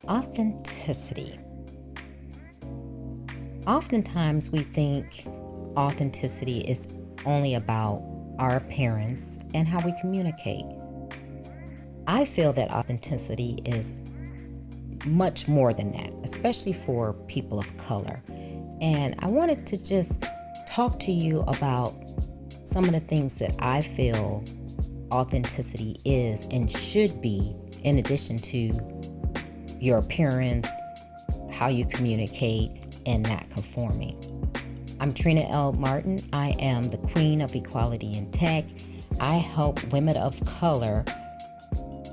Authenticity. Oftentimes we think authenticity is only about our appearance and how we communicate. I feel that authenticity is much more than that, especially for people of color. And I wanted to just talk to you about some of the things that I feel authenticity is and should be, in addition to your appearance, how you communicate, and not conforming. I'm Trina L. Martin. I am the Queen of Equality in Tech. I help women of color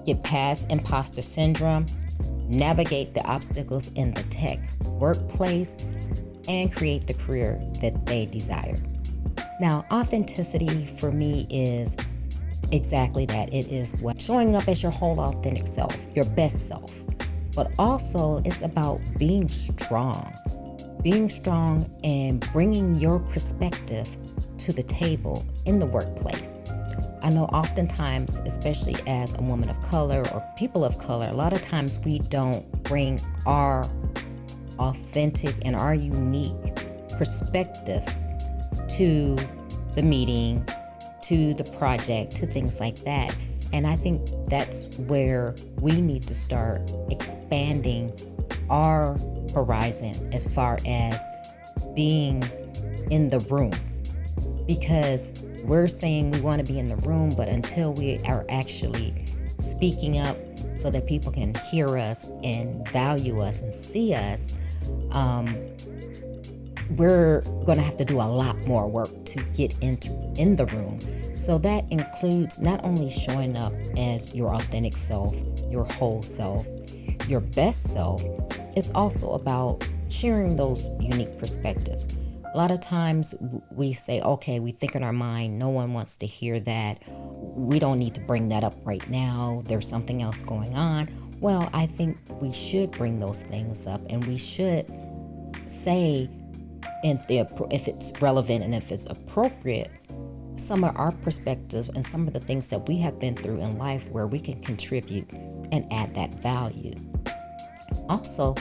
get past imposter syndrome, navigate the obstacles in the tech workplace, and create the career that they desire. Now, authenticity for me is exactly that. It is what showing up as your whole authentic self, your best self. But also it's about being strong and bringing your perspective to the table in the workplace. I know oftentimes, especially as a woman of color or people of color, a lot of times we don't bring our authentic and our unique perspectives to the meeting, to the project, to things like that. And I think that's where we need to start expanding our horizon as far as being in the room. Because we're saying we want to be in the room, but until we are actually speaking up so that people can hear us and value us and see us, we're going to have to do a lot more work to get in the room. So that includes not only showing up as your authentic self, your whole self, your best self, it's also about sharing those unique perspectives. A lot of times we say, okay, we think in our mind, no one wants to hear that. We don't need to bring that up right now. There's something else going on. Well, I think we should bring those things up, and we should say, if it's relevant and if it's appropriate, some of our perspectives and some of the things that we have been through in life where we can contribute and add that value. Also,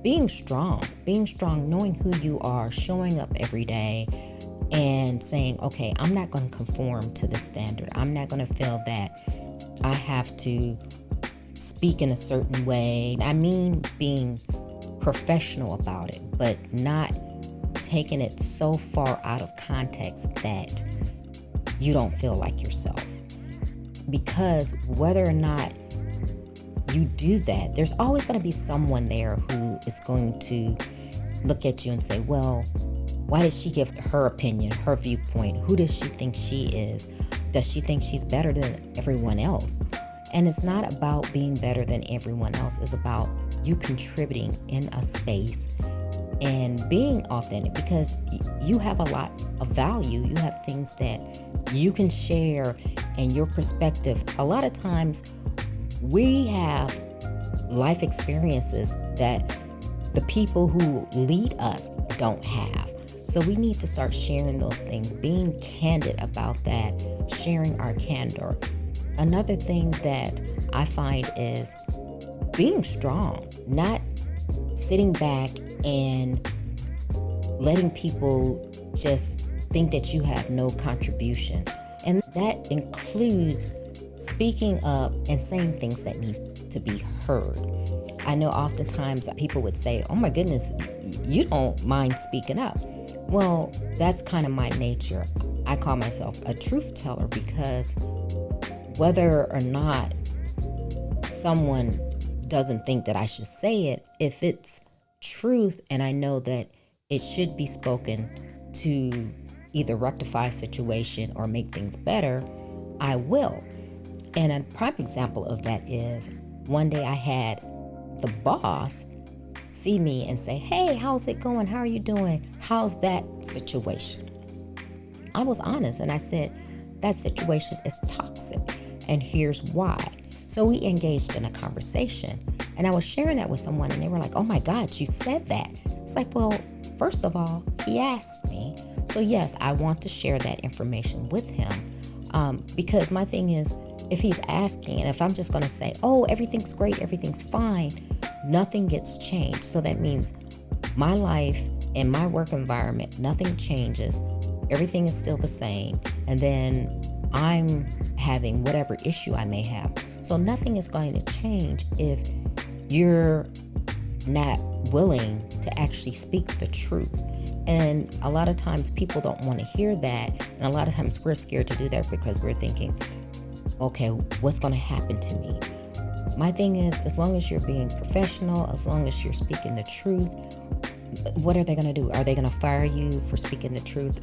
being strong, knowing who you are, showing up every day and saying, okay, I'm not going to conform to this standard. I'm not going to feel that I have to speak in a certain way. I mean, being professional about it, but not taking it so far out of context that you don't feel like yourself. Because whether or not you do that, there's always going to be someone there who is going to look at you and say, well, why did she give her opinion, her viewpoint? Who does she think she is? Does she think she's better than everyone else? And it's not about being better than everyone else. It's about you contributing in a space and being authentic, because you have a lot of value. You have things that you can share and your perspective. A lot of times we have life experiences that the people who lead us don't have. So we need to start sharing those things, being candid about that, sharing our candor. Another thing that I find is being strong, not sitting back and letting people just think that you have no contribution. And that includes speaking up and saying things that need to be heard. I know oftentimes people would say, oh my goodness, you don't mind speaking up. Well, that's kind of my nature. I call myself a truth teller, because whether or not someone doesn't think that I should say it, if it's truth and I know that it should be spoken to either rectify a situation or make things better, I will. And a prime example of that is one day I had the boss see me and say, hey, how's it going? How are you doing? How's that situation? I was honest and I said, that situation is toxic and here's why. So we engaged in a conversation, and I was sharing that with someone and they were like, oh my God, you said that. It's like, well, first of all, he asked me. So yes, I want to share that information with him, because my thing is, if he's asking, and if I'm just going to say, oh, everything's great, everything's fine, nothing gets changed. So that means my life and my work environment, nothing changes. Everything is still the same. And then I'm having whatever issue I may have. So nothing is going to change if you're not willing to actually speak the truth. And a lot of times people don't want to hear that. And a lot of times we're scared to do that because we're thinking, okay, what's going to happen to me? My thing is, as long as you're being professional, as long as you're speaking the truth, what are they going to do? Are they going to fire you for speaking the truth?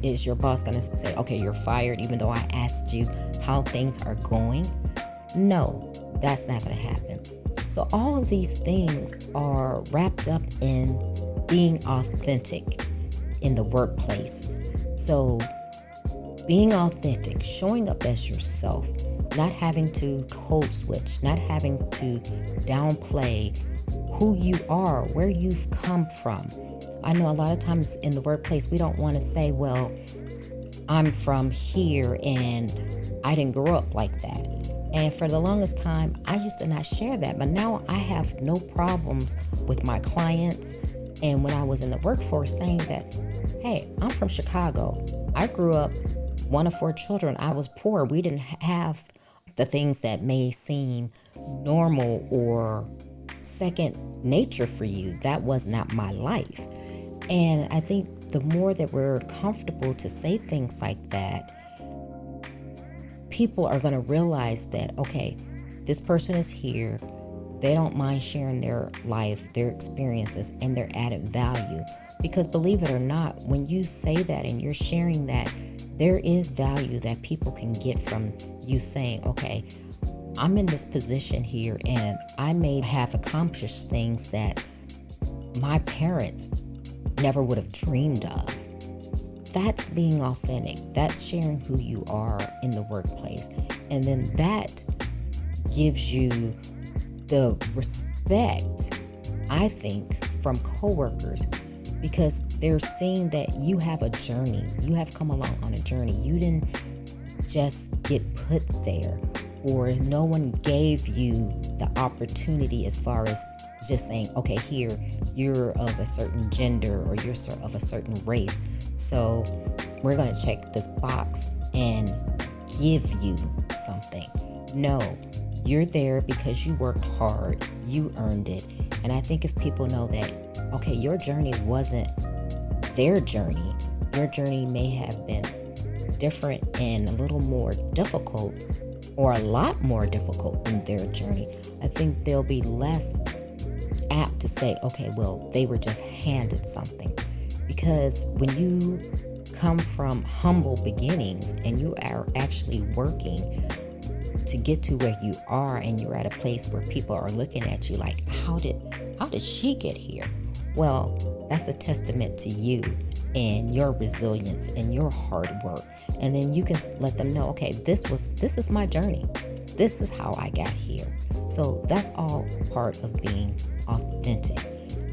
Is your boss going to say, okay, you're fired, even though I asked you how things are going? No, that's not going to happen. So all of these things are wrapped up in being authentic in the workplace. So being authentic, showing up as yourself, not having to code switch, not having to downplay who you are, where you've come from. I know a lot of times in the workplace, we don't want to say, well, I'm from here and I didn't grow up like that. And for the longest time, I used to not share that. But now I have no problems with my clients. And when I was in the workforce saying that, hey, I'm from Chicago. I grew up one of 4 children. I was poor. We didn't have the things that may seem normal or second nature for you. That was not my life. And I think the more that we're comfortable to say things like that, people are going to realize that, okay, this person is here. They don't mind sharing their life, their experiences, and their added value. Because believe it or not, when you say that and you're sharing that, there is value that people can get from you saying, okay, I'm in this position here and I may have accomplished things that my parents never would have dreamed of. That's being authentic. That's sharing who you are in the workplace. And then that gives you the respect, I think, from coworkers, because they're seeing that you have a journey. You have come along on a journey. You didn't just get put there, or no one gave you the opportunity as far as just saying, okay, here, you're of a certain gender or you're of a certain race. So we're going to check this box and give you something. No, you're there because you worked hard, you earned it. And I think if people know that, okay, your journey wasn't their journey, your journey may have been different and a little more difficult or a lot more difficult than their journey, I think they'll be less apt to say, okay, well, they were just handed something. Because when you come from humble beginnings and you are actually working to get to where you are, and you're at a place where people are looking at you like, how did she get here? Well, that's a testament to you and your resilience and your hard work. And then you can let them know, okay, this is my journey. This is how I got here. So that's all part of being authentic.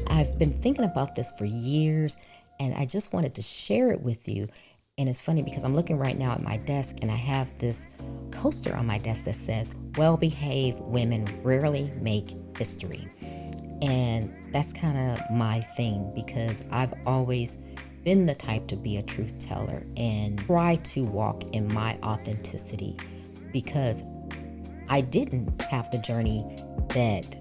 I've been thinking about this for years, and I just wanted to share it with you. And it's funny because I'm looking right now at my desk and I have this coaster on my desk that says, well-behaved women rarely make history. And that's kind of my thing, because I've always been the type to be a truth teller and try to walk in my authenticity, because I didn't have the journey that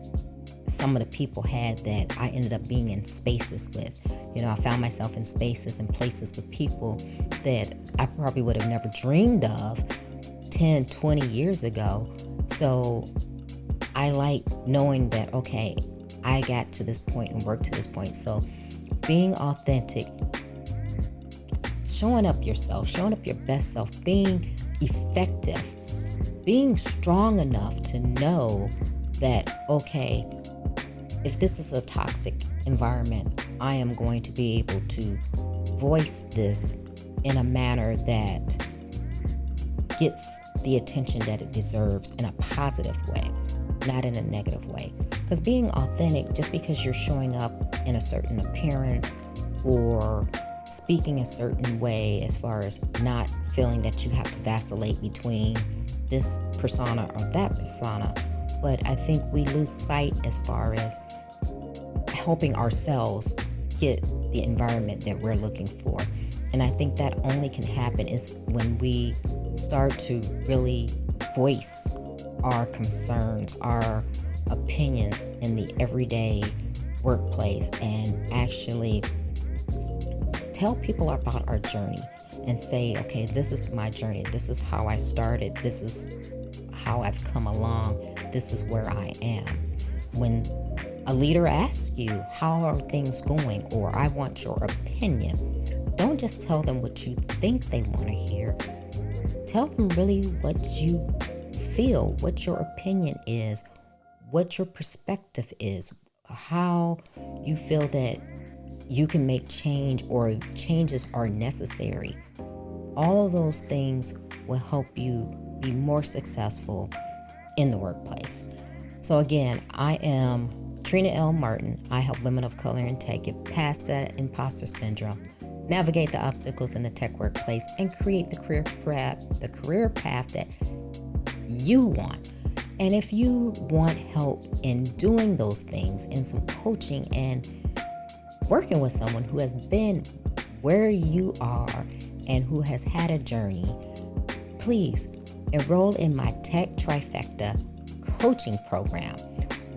some of the people had that I ended up being in spaces with. You know, I found myself in spaces and places with people that I probably would have never dreamed of 10, 20 years ago. So I like knowing that, okay, I got to this point and worked to this point. So being authentic, showing up yourself, showing up your best self, being effective, being strong enough to know that, okay, if this is a toxic environment, I am going to be able to voice this in a manner that gets the attention that it deserves in a positive way, not in a negative way. Because being authentic, just because you're showing up in a certain appearance or speaking a certain way, as far as not feeling that you have to vacillate between this persona or that persona, but I think we lose sight as far as helping ourselves get the environment that we're looking for. And I think that only can happen is when we start to really voice our concerns, our opinions in the everyday workplace, and actually tell people about our journey and say, okay, this is my journey. This is how I started. This is how I've come along. This is where I am. When a leader asks you, how are things going? Or I want your opinion. Don't just tell them what you think they want to hear. Tell them really what you feel, what your opinion is, what your perspective is, how you feel that you can make change or changes are necessary. All of those things will help you be more successful in the workplace. So again, I am Trina L. Martin. I help women of color in tech get past that imposter syndrome, navigate the obstacles in the tech workplace, and create the career path that you want. And if you want help in doing those things, in some coaching and working with someone who has been where you are and who has had a journey, please enroll in my Tech Trifecta coaching program,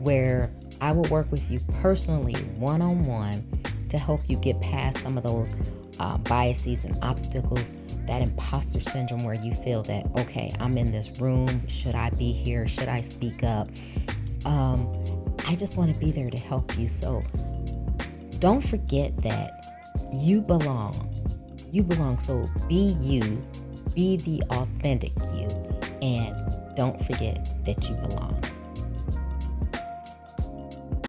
where I will work with you personally one-on-one to help you get past some of those biases and obstacles, that imposter syndrome where you feel that, okay, I'm in this room. Should I be here? Should I speak up? I just want to be there to help you. So don't forget that you belong. You belong. So be you, be the authentic you, and don't forget that you belong.